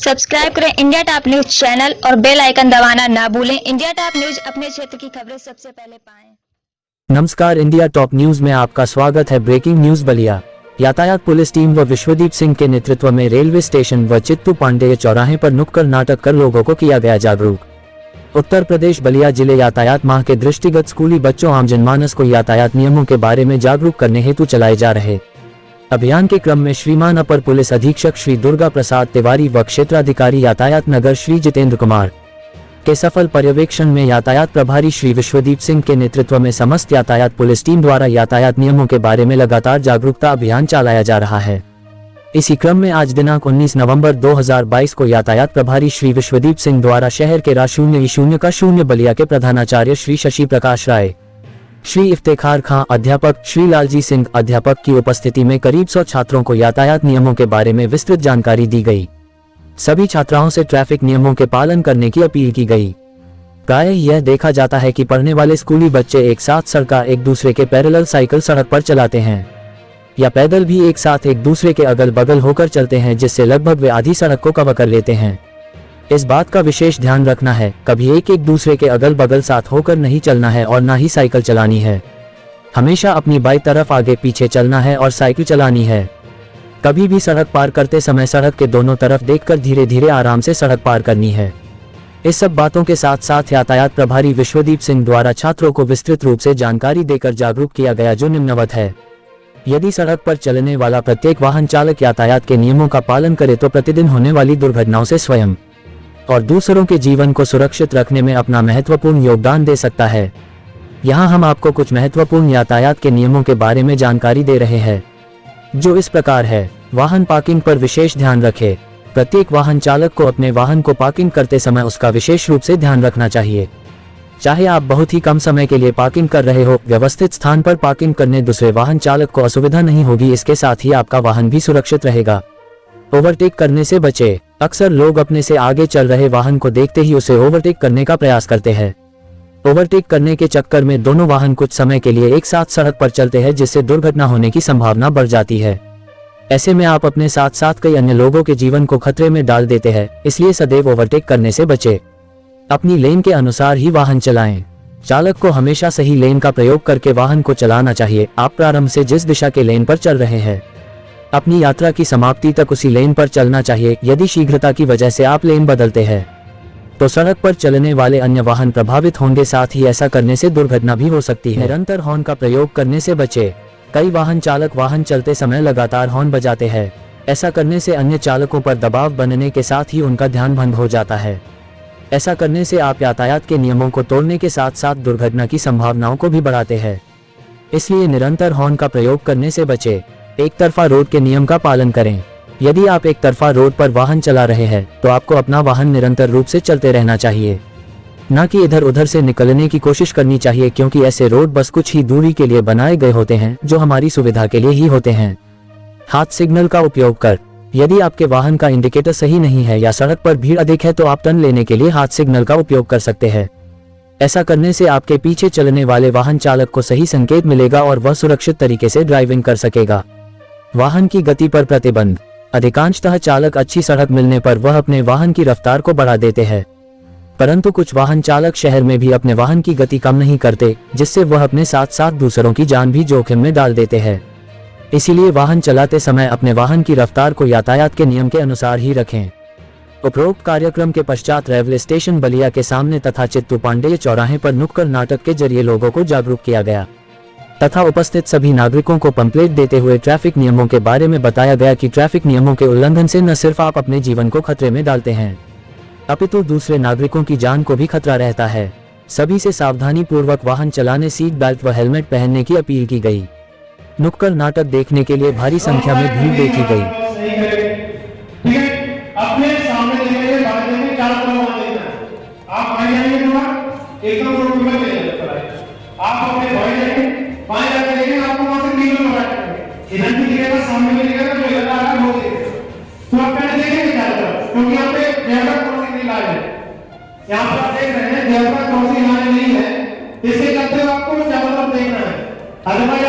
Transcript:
Subscribe करें India top news channel और bell icon दबाना ना भूलें। इंडिया टॉप न्यूज अपने क्षेत्र की खबरें सबसे पहले पाएं। नमस्कार, इंडिया टॉप न्यूज में आपका स्वागत है। ब्रेकिंग न्यूज बलिया यातायात पुलिस टीम व विश्वदीप सिंह के नेतृत्व में रेलवे स्टेशन व चित्तू पांडेय चौराहे पर नुक्कड़ नाटक कर लोगों को किया गया जागरूक। उत्तर प्रदेश बलिया जिले यातायात माह के दृष्टिगत स्कूली बच्चों आम जनमानस को यातायात नियमों के बारे में जागरूक करने हेतु चलाए जा रहे अभियान के क्रम में श्रीमान अपर पुलिस अधीक्षक श्री दुर्गा प्रसाद तिवारी व क्षेत्राधिकारी यातायात नगर श्री जितेंद्र कुमार के सफल पर्यवेक्षण में यातायात प्रभारी श्री विश्वदीप सिंह के नेतृत्व में समस्त यातायात पुलिस टीम द्वारा यातायात नियमों के बारे में लगातार जागरूकता अभियान चलाया जा रहा है। इसी क्रम में आज दिनांक 19 नवंबर 2022 को यातायात प्रभारी श्री विश्वदीप सिंह द्वारा शहर के रा0E0 बलिया के प्रधानाचार्य श्री शशि प्रकाश राय, श्री इफ्तेखार खां अध्यापक, श्री लालजी सिंह अध्यापक की उपस्थिति में करीब 100 छात्रों को यातायात नियमों के बारे में विस्तृत जानकारी दी गई। सभी छात्राओं से ट्रैफिक नियमों के पालन करने की अपील की गई। प्रायः यह देखा जाता है कि पढ़ने वाले स्कूली बच्चे एक साथ सड़क एक दूसरे के पैरेलल साइकिल सड़क पर चलाते हैं या पैदल भी एक साथ एक दूसरे के अगल बगल होकर चलते हैं, जिससे लगभग वे आधी सड़क को कवर कर लेते हैं। इस बात का विशेष ध्यान रखना है, कभी एक दूसरे के अगल बगल साथ होकर नहीं चलना है और ना ही साइकिल चलानी है। हमेशा अपनी बाईं तरफ आगे पीछे चलना है और साइकिल चलानी है। कभी भी सड़क पार करते समय सड़क के दोनों तरफ देखकर धीरे धीरे आराम से सड़क पार करनी है। इस सब बातों के साथ साथ यातायात प्रभारी विश्वदीप सिंह द्वारा छात्रों को विस्तृत रूप से जानकारी देकर जागरूक किया गया, जो निम्नवत है। यदि सड़क पर चलने वाला प्रत्येक वाहन चालक यातायात के नियमों का पालन करे तो प्रतिदिन होने वाली दुर्घटनाओं से स्वयं और दूसरों के जीवन को सुरक्षित रखने में अपना महत्वपूर्ण योगदान दे सकता है। यहाँ हम आपको कुछ महत्वपूर्ण यातायात के नियमों के बारे में जानकारी दे रहे हैं, जो इस प्रकार है। वाहन पार्किंग पर विशेष ध्यान रखें। प्रत्येक वाहन चालक को अपने वाहन को पार्किंग करते समय उसका विशेष रूप से ध्यान रखना चाहिए। चाहे आप बहुत ही कम समय के लिए पार्किंग कर रहे हो, व्यवस्थित स्थान पर पार्किंग करने दूसरे वाहन चालक को असुविधा नहीं होगी। इसके साथ ही आपका वाहन भी सुरक्षित रहेगा। ओवरटेक करने से बचे। अक्सर लोग अपने से आगे चल रहे वाहन को देखते ही उसे ओवरटेक करने का प्रयास करते हैं। ओवरटेक करने के चक्कर में दोनों वाहन कुछ समय के लिए एक साथ सड़क पर चलते हैं, जिससे दुर्घटना होने की संभावना बढ़ जाती है। ऐसे में आप अपने साथ साथ कई अन्य लोगों के जीवन को खतरे में डाल देते हैं, इसलिए सदैव ओवरटेक करने से बचे। अपनी लेन के अनुसार ही वाहन चलाएं। चालक को हमेशा सही लेन का प्रयोग करके वाहन को चलाना चाहिए। आप प्रारंभ से जिस दिशा के लेन पर चल रहे हैं, अपनी यात्रा की समाप्ति तक उसी लेन पर चलना चाहिए। यदि शीघ्रता की वजह से आप लेन बदलते हैं तो सड़क पर चलने वाले अन्य वाहन प्रभावित होंगे। साथ ही ऐसा करने से दुर्घटना भी हो सकती है। निरंतर हॉर्न का प्रयोग करने से बचे। कई वाहन चालक वाहन चलते समय लगातार हॉर्न बजाते हैं। ऐसा करने से अन्य चालकों पर दबाव बनने के साथ ही उनका ध्यान भंग हो जाता है। ऐसा करने से आप यातायात के नियमों को तोड़ने के साथ साथ दुर्घटना की संभावनाओं को भी बढ़ाते हैं। इसलिए निरंतर हॉर्न का प्रयोग करने से बचे। एक तरफा रोड के नियम का पालन करें। यदि आप एक तरफा रोड पर वाहन चला रहे हैं तो आपको अपना वाहन निरंतर रूप से चलते रहना चाहिए, न कि इधर उधर से निकलने की कोशिश करनी चाहिए, क्योंकि ऐसे रोड बस कुछ ही दूरी के लिए बनाए गए होते हैं, जो हमारी सुविधा के लिए ही होते हैं। हाथ सिग्नल का उपयोग कर। यदि आपके वाहन का इंडिकेटर सही नहीं है या सड़क पर भीड़ अधिक है तो आप टर्न लेने के लिए हाथ सिग्नल का उपयोग कर सकते हैं। ऐसा करने से आपके पीछे चलने वाले वाहन चालक को सही संकेत मिलेगा और वह सुरक्षित तरीके से ड्राइविंग कर सकेगा। वाहन की गति पर प्रतिबंध। अधिकांशतः चालक अच्छी सड़क मिलने पर वह अपने वाहन की रफ्तार को बढ़ा देते हैं, परंतु कुछ वाहन चालक शहर में भी अपने वाहन की गति कम नहीं करते, जिससे वह अपने साथ साथ दूसरों की जान भी जोखिम में डाल देते हैं। इसीलिए वाहन चलाते समय अपने वाहन की रफ्तार को यातायात के नियम के अनुसार ही रखें। उपरोक्त कार्यक्रम के पश्चात रेलवे स्टेशन बलिया के सामने तथा चित्तू पांडेय चौराहे पर नुक्कड़ नाटक के जरिए लोगों को जागरूक किया गया तथा उपस्थित सभी नागरिकों को पंपलेट देते हुए ट्रैफिक नियमों के बारे में बताया गया कि ट्रैफिक नियमों के उल्लंघन से न सिर्फ आप अपने जीवन को खतरे में डालते हैं, अपितु दूसरे नागरिकों की जान को भी खतरा रहता है। सभी से सावधानी पूर्वक वाहन चलाने, सीट बेल्ट व हेलमेट पहनने की अपील की गई। नुक्कड़ नाटक देखने के लिए भारी संख्या में भीड़ देखी गई। इधर भी दिखेगा, सामने भी दिखेगा, जो लगा रहा है वो दिखेगा। तो आप पहले देखेंगे चारों तरफ, क्योंकि यहाँ पे ज़ेब्रा क्रॉसिंग नहीं लाए हैं। यहाँ पर आप देख रहे हैं ज़ेब्रा क्रॉसिंग लाए नहीं है, इसके चलते आपको चारों तरफ देखना है। अदरवाइज